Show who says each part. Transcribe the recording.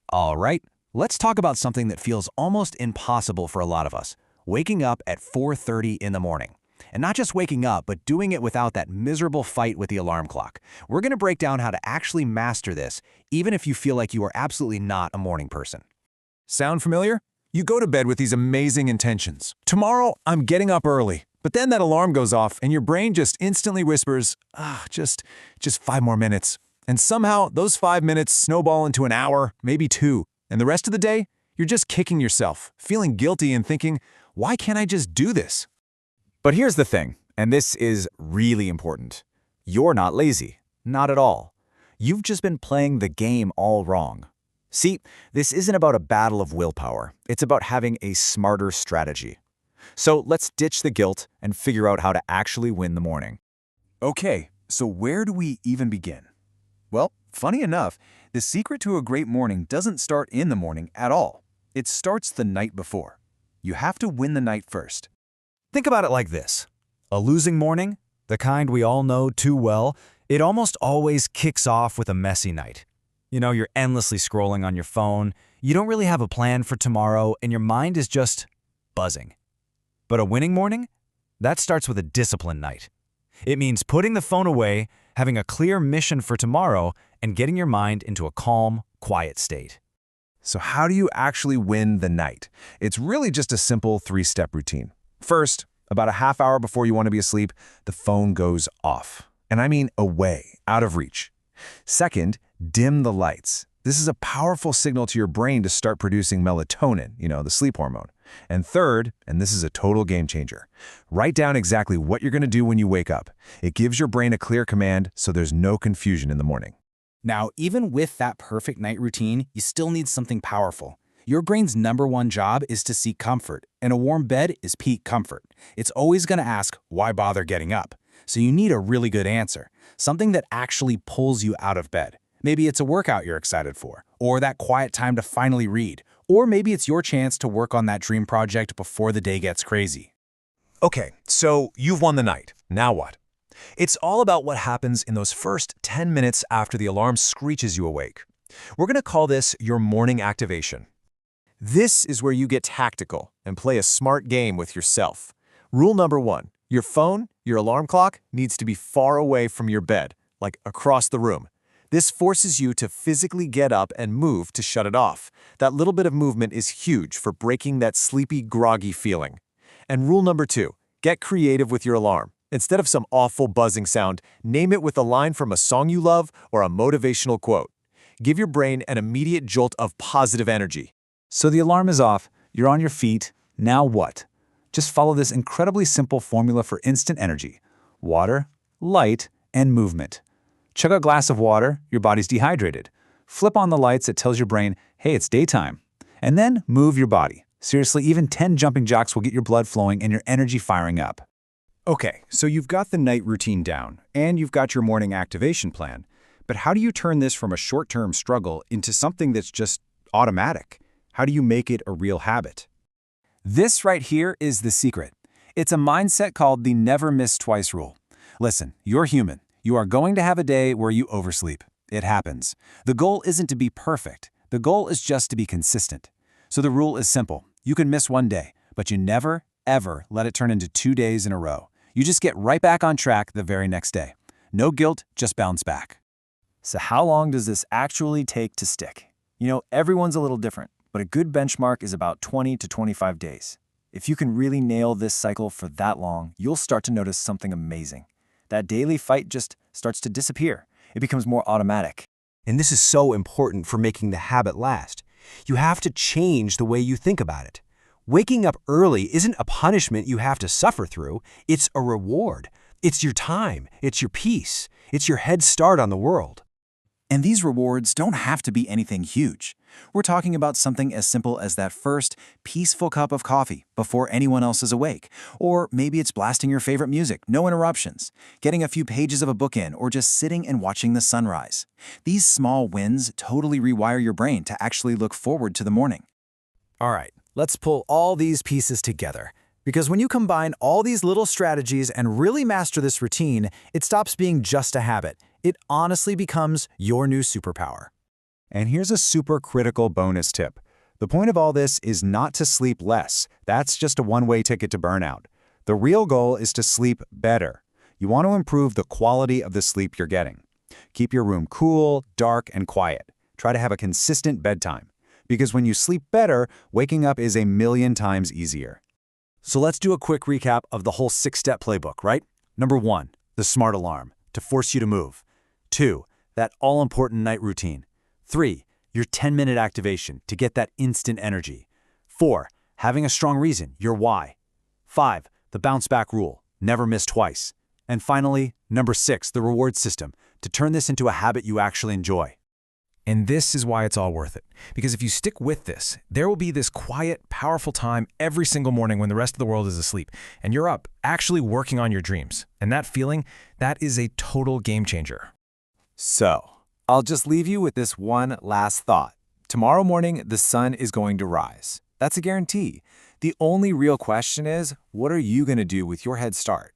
Speaker 1: All right, let's talk about something that feels almost impossible for a lot of us, waking up at 4:30 in the morning. And not just waking up, but doing it without that miserable fight with the alarm clock. We're going to break down how to actually master this, even if you feel like you are absolutely not a morning person.
Speaker 2: Sound familiar? You go to bed with these amazing intentions. Tomorrow, I'm getting up early. But then that alarm goes off and your brain just instantly whispers, just 5 more minutes. And somehow those 5 minutes snowball into an hour, maybe two. And the rest of the day, you're just kicking yourself, feeling guilty and thinking, why can't I just do this?
Speaker 3: But here's the thing, and this is really important. You're not lazy. Not at all. You've just been playing the game all wrong. See, this isn't about a battle of willpower. It's about having a smarter strategy. So let's ditch the guilt and figure out how to actually win the morning.
Speaker 2: Okay, so where do we even begin? Well, funny enough, the secret to a great morning doesn't start in the morning at all. It starts the night before. You have to win the night first.
Speaker 3: Think about it like this. A losing morning, the kind we all know too well, it almost always kicks off with a messy night. You know, you're endlessly scrolling on your phone, you don't really have a plan for tomorrow, and your mind is just buzzing. But a winning morning? That starts with a disciplined night. It means putting the phone away, having a clear mission for tomorrow, and getting your mind into a calm, quiet state.
Speaker 2: So how do you actually win the night? It's really just a simple 3-step routine. First, about a half hour before you want to be asleep, the phone goes off. And I mean away, out of reach. Second, dim the lights. This is a powerful signal to your brain to start producing melatonin, the sleep hormone. And third, and this is a total game changer, write down exactly what you're going to do when you wake up. It gives your brain a clear command so there's no confusion in the morning.
Speaker 4: Now, even with that perfect night routine, you still need something powerful. Your brain's #1 job is to seek comfort, and a warm bed is peak comfort. It's always going to ask, why bother getting up? So you need a really good answer, something that actually pulls you out of bed. Maybe it's a workout you're excited for, or that quiet time to finally read, or maybe it's your chance to work on that dream project before the day gets crazy.
Speaker 2: Okay, so you've won the night. Now what? It's all about what happens in those first 10 minutes after the alarm screeches you awake. We're going to call this your morning activation. This is where you get tactical and play a smart game with yourself. Rule number 1, your phone, your alarm clock, needs to be far away from your bed, like across the room. This forces you to physically get up and move to shut it off. That little bit of movement is huge for breaking that sleepy, groggy feeling. And rule number 2, get creative with your alarm. Instead of some awful buzzing sound, name it with a line from a song you love or a motivational quote. Give your brain an immediate jolt of positive energy.
Speaker 3: So the alarm is off, you're on your feet, now what? Just follow this incredibly simple formula for instant energy. Water, light, and movement. Chug a glass of water, your body's dehydrated. Flip on the lights, it tells your brain, hey, it's daytime. And then move your body. Seriously, even 10 jumping jacks will get your blood flowing and your energy firing up.
Speaker 5: Okay, so you've got the night routine down, and you've got your morning activation plan. But how do you turn this from a short-term struggle into something that's just automatic? How do you make it a real habit?
Speaker 2: This right here is the secret. It's a mindset called the never miss twice rule. Listen, you're human. You are going to have a day where you oversleep. It happens. The goal isn't to be perfect. The goal is just to be consistent. So the rule is simple. You can miss one day, but you never, ever let it turn into 2 days in a row. You just get right back on track the very next day. No guilt, just bounce back.
Speaker 6: So how long does this actually take to stick? Everyone's a little different, but a good benchmark is about 20 to 25 days. If you can really nail this cycle for that long, you'll start to notice something amazing. That daily fight just starts to disappear. It becomes more automatic.
Speaker 7: And this is so important for making the habit last. You have to change the way you think about it. Waking up early isn't a punishment you have to suffer through. It's a reward. It's your time. It's your peace. It's your head start on the world.
Speaker 4: And these rewards don't have to be anything huge. We're talking about something as simple as that first peaceful cup of coffee before anyone else is awake. Or maybe it's blasting your favorite music, no interruptions, getting a few pages of a book in, or just sitting and watching the sunrise. These small wins totally rewire your brain to actually look forward to the morning.
Speaker 3: All right, let's pull all these pieces together. Because when you combine all these little strategies and really master this routine, it stops being just a habit. It honestly becomes your new superpower.
Speaker 5: And here's a super critical bonus tip. The point of all this is not to sleep less. That's just a one-way ticket to burnout. The real goal is to sleep better. You want to improve the quality of the sleep you're getting. Keep your room cool, dark, and quiet. Try to have a consistent bedtime. Because when you sleep better, waking up is a million times easier.
Speaker 3: So let's do a quick recap of the whole 6-step playbook, right? Number 1, the smart alarm, to force you to move. 2, that all-important night routine. 3, your 10-minute activation to get that instant energy. 4, having a strong reason, your why. 5, the bounce-back rule, never miss twice. And finally, number 6, the reward system, to turn this into a habit you actually enjoy.
Speaker 2: And this is why it's all worth it. Because if you stick with this, there will be this quiet, powerful time every single morning when the rest of the world is asleep, and you're up, actually working on your dreams. And that feeling, that is a total game changer.
Speaker 4: So, I'll just leave you with this one last thought. Tomorrow morning, the sun is going to rise. That's a guarantee. The only real question is, what are you going to do with your head start?